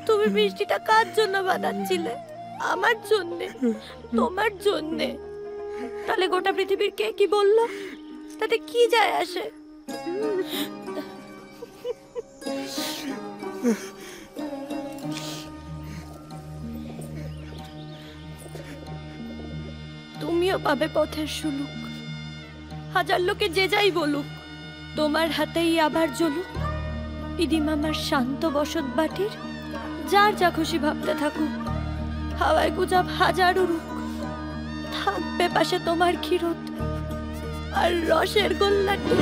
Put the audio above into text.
তুমি মিষ্টিটা কার জন্য বানাচ্ছিলে? আমার জন্যে, তোমার জন্যে। তাহলে গোটা পৃথিবীর কে কি বললো তাতে কি যায় আসে? তুমিও পাবে পথের সুলুক। হাজার লোকে যে যাই বলুক, তোমার হাতেই আবার জ্বলুক পিদি মামার শান্ত বসত বাটির। যার যা খুশি ভাবতে থাকুক, হাওয়ায় গুজব হাজার উড়ুক, থাকবে পাশে তোমার ক্ষীরত আর রসের গোল্লাটি।